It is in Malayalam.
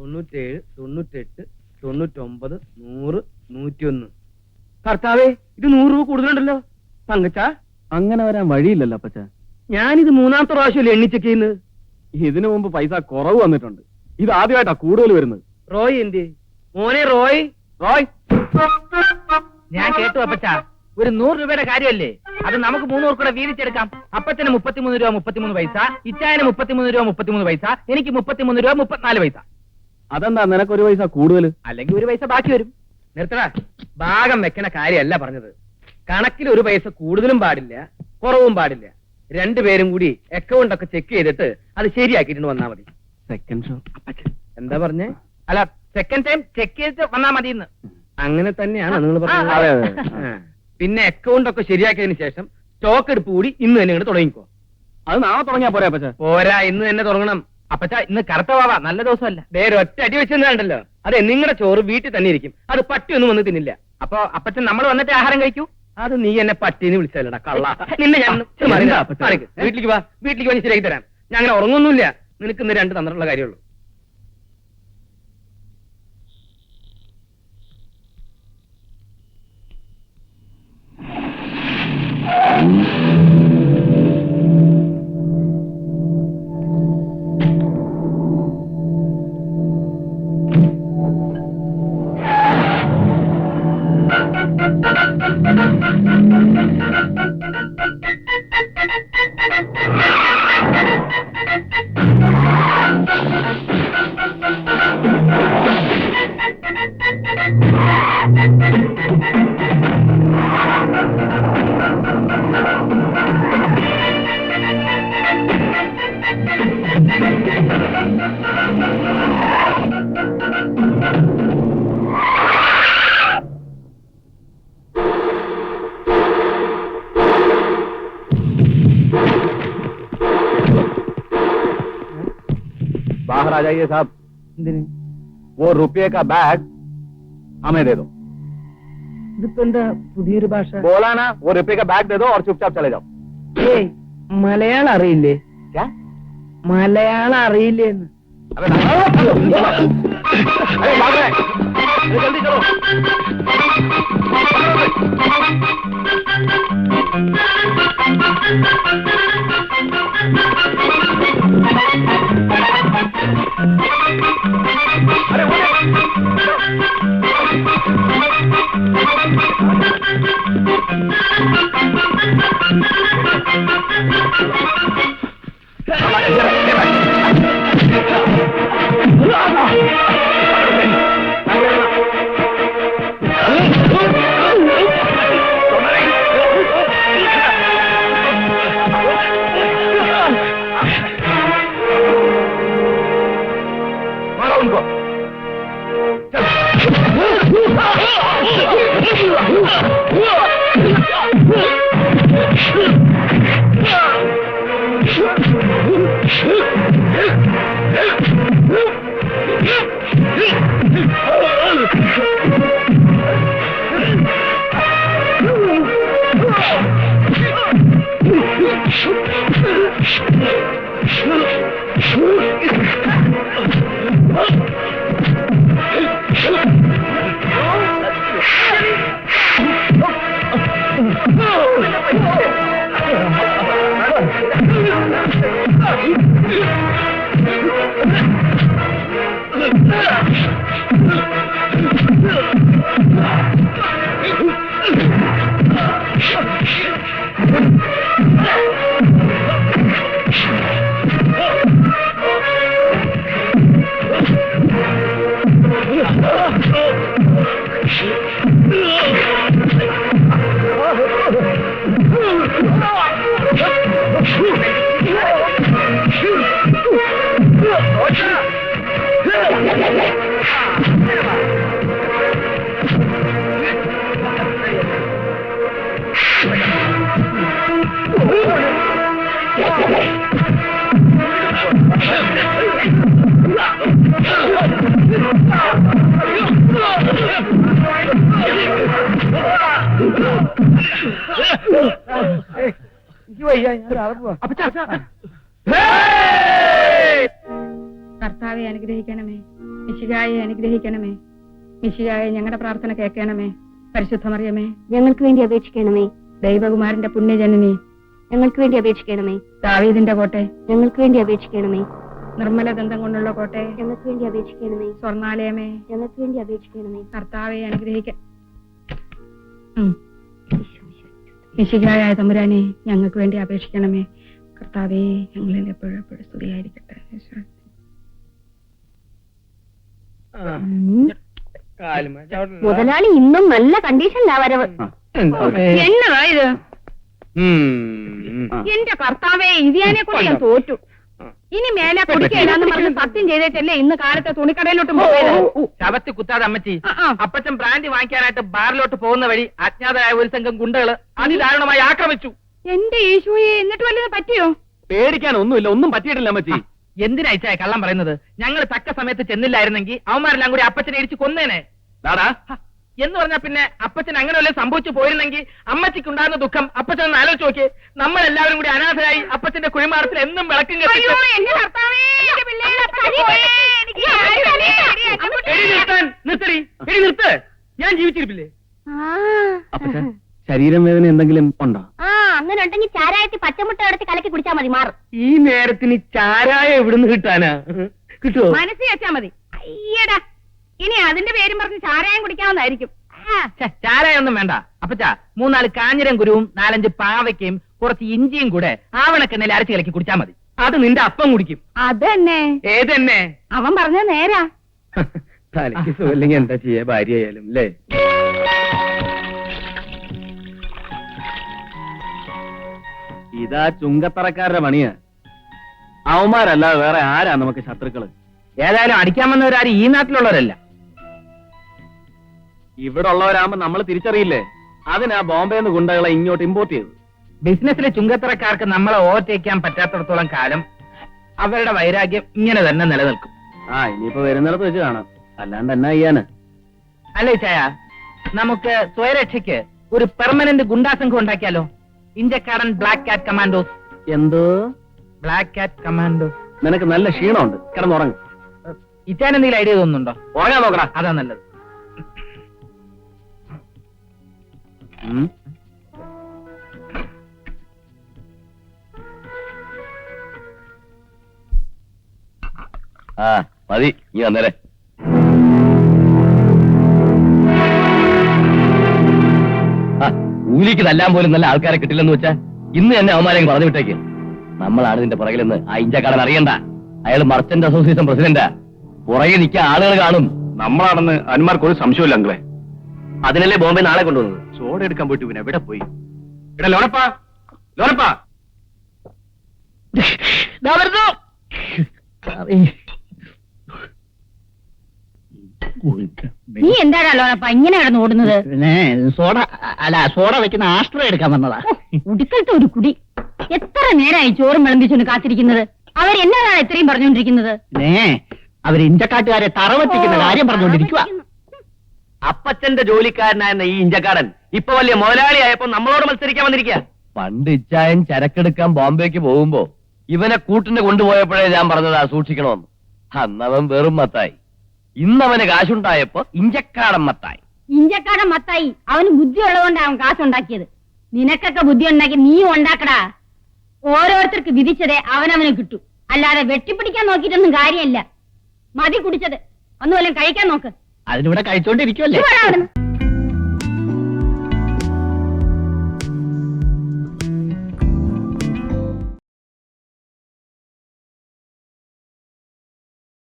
97, 98, 99, 100, 101. കർത്താവേ, ഇത് 100 രൂപ കൂടുതലുണ്ടല്ലോ. പങ്കച്ച, അങ്ങനെ വരാൻ വഴിയില്ലല്ലോ അപ്പച്ച. ഞാനിത് 3ാമത്തെ പ്രാവശ്യമല്ലേ എണ്ണിച്ചെക്ക് ചെയ്യുന്നത്. ഇതിനു മുമ്പ് പൈസ കുറവ് വന്നിട്ടുണ്ട്. ഇത് ആദ്യമായിട്ടാ കൂടുതൽ വരുന്നത്. റോയ് എന്ത് മോനെ? റോയ് റോയ്, ഞാൻ കേട്ടു അപ്പച്ച. ഒരു 100 രൂപയുടെ കാര്യമല്ലേ അത്? നമുക്ക് 3 പേർ കൂടെ വീതിച്ചെടുക്കാം. അപ്പച്ചന് 33 രൂപ 33 പൈസ, ഇച്ചായന് 33 രൂപ 33 പൈസ, എനിക്ക് 33 രൂപ 34 പൈസ. അതെന്താ നിനക്കൊരു പൈസ കൂടുതൽ? അല്ലെങ്കിൽ 1 പൈസ ബാക്കി വരും. നിർത്തടാ, ഭാഗം വെക്കണ കാര്യമല്ല പറഞ്ഞത്. കണക്കിൽ 1 പൈസ കൂടുതലും പാടില്ല, കുറവും പാടില്ല. 2 പേരും കൂടി അക്കൗണ്ട് ഒക്കെ ചെക്ക് ചെയ്തിട്ട് അത് ശരിയാക്കിയിട്ട് വന്നാ മതി. Second show. അപ്പച്ചൻ എന്താ പറഞ്ഞേ? അല്ല, സെക്കൻഡ് ടൈം ചെക്ക് ചെയ്തിട്ട് വന്നാ മതി എന്ന്. അങ്ങനെ തന്നെയാണ് നിങ്ങൾ പറഞ്ഞത്. അതെ, അതെ. പിന്നെ അക്കൗണ്ട് ഒക്കെ ശരിയാക്കിയതിന് ശേഷം സ്റ്റോക്ക് എടുപ്പ് കൂടി ഇന്ന് തന്നെ ഇങ്ങോട്ട് തുടങ്ങിക്കോ. അത് നാളെ തുടങ്ങിയാ പോരാ അപ്പച്ച? പോരാ, ഇന്ന് തന്നെ തുടങ്ങണം. അപ്പച്ച, ഇന്ന് കറുത്ത വാവ, നല്ല ദിവസമല്ല. വേറെ ഒറ്റ അടി വെച്ചെന്നുണ്ടല്ലോ. അതെ, നിങ്ങളുടെ ചോറ് വീട്ടിൽ തന്നെ ഇരിക്കും. അത് പട്ടിയൊന്നും വന്ന് തിന്നില്ല. അപ്പൊ അപ്പച്ചൻ നമ്മൾ വന്നിട്ട് ആഹാരം കഴിക്കൂ. അത് നീ എന്നെ പട്ടിന്ന് വിളിച്ചല്ലടാ കള്ള. നിന്നെ ഞാൻ വീട്ടിലേക്ക് വാ, വീട്ടിലേക്ക് വന്ന് ശരിയാക്കി തരാം. ഞാൻ അങ്ങനെ ഉറങ്ങൊന്നുമില്ല. നിനക്ക് ഇന്ന് 2 തന്നിട്ടുള്ള കാര്യമുള്ളൂ. बाहर आ जाइए साहब. वो रुपये का बैग हमें दे दो. ഇതിപ്പോ എന്താ പുതിയൊരു ഭാഷ? बोला ना, वो रुपये का बैग दे दो और चुपचाप चले जाओ. ഏയ്, മലയാളം അറിയില്ലേ? क्या? മലയാളം അറിയില്ലേന്ന്? अरे भाग रहे हैं. अरे जल्दी चलो. കർത്താവെ അനുഗ്രഹിക്കണമേ. മിശിഹായെ അനുഗ്രഹിക്കണമേ. മിശിഹായെ ഞങ്ങളുടെ പ്രാർത്ഥന കേൾക്കണമേ. പരിശുദ്ധമറിയമേ, ഞങ്ങൾക്ക് വേണ്ടി അപേക്ഷിക്കണമേ. ദൈവകുമാരന്റെ പുണ്യജനനി, ഞങ്ങൾക്ക് വേണ്ടി അപേക്ഷിക്കണമേ. ദാവീദിന്റെ കോട്ടെ, ഞങ്ങൾക്ക് വേണ്ടി അപേക്ഷിക്കണമേ. നിർമ്മല ദന്തം കൊണ്ടുള്ള കോട്ടെ, ഞങ്ങൾക്ക് വേണ്ടി അപേക്ഷിക്കണമേ. സ്വർണാലയമേ, ഞങ്ങൾക്ക് വേണ്ടി അപേക്ഷിക്കണമേ. കർത്താവെ അനുഗ്രഹിക്ക. മിശിഹായായ തമ്പുരാനെ, ഞങ്ങൾക്ക് വേണ്ടി അപേക്ഷിക്കണമേ. കർത്താവെ, ഞങ്ങളിൽ എപ്പോഴും എപ്പോഴും സ്തുതിയായിരിക്കട്ടെ. മുതലാളി ഇന്നും നല്ല കണ്ടീഷനിലാ വരവ്. എന്നതാ ഇത്? എന്റെ കർത്താവെ, ഇതിയാനെ കൊണ്ട് ഞാൻ തോറ്റു. ഇനി മേലെ കുടിക്കയില്ലാന്ന് പറഞ്ഞ് സത്യം ചെയ്തിട്ടല്ലേ ഇന്ന് കാലത്തെ തുണിക്കടയിലോട്ടും പോയത്. ശവത്തി കുത്താതെ അമ്മച്ചി. അപ്പച്ചൻ ബ്രാൻഡി വാങ്ങിക്കാനായിട്ട് ബാറിലോട്ട് പോകുന്ന വഴി അജ്ഞാതരായ ഒരു സംഘം ഗുണ്ടകള് അതിദാരുണമായി ആക്രമിച്ചു. എന്റെ ഈശോയെ, എന്നിട്ട് വല്ലതും പറ്റിയോ? പേടിക്കാനൊന്നുമില്ല, ഒന്നും പറ്റിയിട്ടില്ല അമ്മച്ചി. എന്തിനാ ഇച്ചായ കള്ളം പറയുന്നത്? ഞങ്ങൾ തക്ക സമയത്ത് ചെന്നില്ലായിരുന്നെങ്കിൽ അവന്മാരെല്ലാം കൂടി അപ്പച്ചനെ ഇടിച്ച് കൊന്നേനെ. ദാടാ, എന്ന് പറഞ്ഞാൽ പിന്നെ അപ്പച്ചൻ അങ്ങനെ വല്ലതും സംഭവിച്ചു പോയിരുന്നെങ്കിൽ അമ്മച്ചിക്ക് ഉണ്ടാകുന്ന ദുഃഖം അപ്പച്ചൻ ഒന്ന് ആലോചിച്ച് നോക്കിയേ. നമ്മളെല്ലാവരും കൂടി അനാഥരായി അപ്പച്ചന്റെ കുഴിമാടത്തിൽ എന്നും വിളക്കും അയ്യോ, എന്റെ കർത്താവേ, എന്റെ പിള്ളേരെ അപ്പച്ചൻ പോയേ. എനിക്ക് ആരും നിർത്തടി, എടി നിർത്ത്. ഞാൻ ജീവിച്ചിരിപ്പില്ലേ? അപ്പച്ച ശരീരം വേദന എന്തെങ്കിലും ഉണ്ടോ? അങ്ങനെ ഉണ്ടെങ്കിൽ ചാരായത്തിൽ പച്ചമുട്ട അടച്ച് കലക്കി കുടിച്ചാൽ മതി, മാറും. ഈ നേരത്തിന് ചാരായ എവിടുന്ന് കിട്ടാനാ? കിട്ടുവോ? മനസ്സിൽ വെച്ചാ മതി. അയ്യടാ, ഇനി അതിന്റെ പേരും പറഞ്ഞ് ചാരായം കുടിക്കാവുന്നതായിരിക്കും. ചാരായൊന്നും വേണ്ട അപ്പച്ച. 3-4 കാഞ്ഞിരം കുരുവും 4-5 പാവയ്ക്കയും കുറച്ച് ഇഞ്ചിയും കൂടെ ആവണക്കെണ്ണയിൽ അരച്ച് കലക്കി കുടിച്ചാൽ മതി. അത് നിന്റെ അപ്പം കുടിക്കും. അതന്നെ ഏതെന്നെ? അവൻ പറഞ്ഞ നേരാ. തലയ്ക്ക് സുഖമില്ലെങ്കിൽ എന്താ ചെയ്യാ, ഭാര്യ ആയാലും അല്ലേ? ഇതാ ചുങ്കത്തറക്കാരുടെ പണിയാ. അവന്മാരല്ലാതെ വേറെ ആരാ നമുക്ക് ശത്രുക്കള്? ഏതായാലും അടിക്കാൻ വന്നവരാരും ഈ നാട്ടിലുള്ളവരല്ല. ഇവിടെ ഉള്ളവരാകുമ്പോ നമ്മൾ തിരിച്ചറിയില്ലേ? അതിനാ ബോംബെന്ന് ഗുണ്ടകളെ ഇങ്ങോട്ട് ഇമ്പോർട്ട് ചെയ്തത്. ബിസിനസ്സിലെ ചുങ്കത്തറക്കാർക്ക് നമ്മളെ ഓവർടേക്കാൻ പറ്റാത്തടത്തോളം കാലം അവരുടെ വൈരാഗ്യം ഇങ്ങനെ തന്നെ നിലനിൽക്കും. ഇനിയിപ്പോ വരുന്നിടത്ത് വെച്ച് കാണാം, അല്ലാണ്ട് എന്നാ ചെയ്യാന്? അല്ലേ ചായ, നമുക്ക് സ്വയരക്ഷയ്ക്ക് ഒരു പെർമനന്റ് ഗുണ്ടാ സംഘം ഉണ്ടാക്കിയാലോ? Inchakkadan black cat commandos. എന്തോ ബ്ലാക്ക് കാറ്റ് കമാൻഡോസ്? നിനക്ക് നല്ല ക്ഷീണമുണ്ട്, കിടന്നുറങ്ങും. ഇറ്റാൻ എന്തെങ്കിലും ഐഡിയ തോന്നുന്നുണ്ടോ? ഉറങ്ങാൻ നോക്കടാ. അതാ നല്ലത്. മതി, നീ വന്നേരെ. കൂലിക്ക് തല്ലാൻ പോലും നല്ല ആൾക്കാരെ കിട്ടില്ലെന്ന് വെച്ചാ ഇന്ന് തന്നെ അവന്മാരെ പറഞ്ഞു വിട്ടേക്ക്. നമ്മളാണ് ഇതിന്റെ പുറകിലെന്ന് ആ ഇഞ്ചക്കാടൻ അറിയണ്ട. അയാൾ മർച്ചന്റ് അസോസിയേഷൻ പ്രസിഡന്റാ. പുറകെ നിൽക്കാൻ ആളുകൾ കാണും. നമ്മളാണെന്ന് അന്മാർക്ക് ഒരു സംശയമില്ല അങ്ങളെ. അതിനല്ലേ ബോംബെ നാളെ കൊണ്ടുവന്നത്. സോഡ എടുക്കാൻ പോയിട്ട് പിന്നെ എവിടെ പോയി? ഇവിടെ ലോനപ്പാ, ലോനപ്പാ. നീ എന്താടാ ലോനപ്പ ഇങ്ങനെ കിടന്ന് ഓടുന്നത്? സോഡ വെക്കുന്ന ആസ്ട്ര എടുക്കാൻ വന്നതാ. ഉടുക്കലത്തെ ഒരു കുടി. എത്ര നേരമായി ചോറും വിളമ്പിച്ചുകൊണ്ട് കാത്തിരിക്കുന്നത്? അവരെന്നാണ് ഇത്രയും പറഞ്ഞുകൊണ്ടിരിക്കുന്നത്? അവർ ഇഞ്ചക്കാട്ടുകാരെ തറവെട്ടിക്കുന്ന കാര്യം പറഞ്ഞുകൊണ്ടിരിക്കുക. അപ്പച്ചന്റെ ജോലിക്കാരനായിരുന്ന ഈ ഇഞ്ചക്കാടൻ ഇപ്പൊ വലിയ മുതലാളിയായപ്പോ നമ്മളോട് മത്സരിക്കാൻ വന്നിരിക്കുക. പണ്ട് ഇച്ചായൻ ചരക്കെടുക്കാൻ ബോംബെക്ക് പോകുമ്പോ ഇവനെ കൂട്ടിന് കൊണ്ടുപോയപ്പോഴേ ഞാൻ പറഞ്ഞതാ സൂക്ഷിക്കണമെന്ന്. അന്നവൻ വെറും മത്തായി. ഇന്നവന് കാശുണ്ടായപ്പോ ഇഞ്ചക്കാടൻ മത്തായി. ഇഞ്ചക്കാടൻ മത്തായി. അവന് ബുദ്ധി ഉള്ളതുകൊണ്ടാണ് അവൻ കാശുണ്ടാക്കിയത്. നിനക്കൊക്കെ ബുദ്ധി ഉണ്ടാക്കി നീ ഉണ്ടാക്കടാ. ഓരോരുത്തർക്ക് വിധിച്ചതേ അവനവന് കിട്ടൂ. അല്ലാതെ വെട്ടിപ്പിടിക്കാൻ നോക്കിയിട്ടൊന്നും കാര്യമില്ല. മതി കുടിച്ചത്. ഒന്നുമല്ല കഴിക്കാൻ നോക്ക്. അതിനിവിടെ കഴിച്ചോണ്ടിരിക്കുവല്ലേ? ഇവരാ അവിടുന്ന്.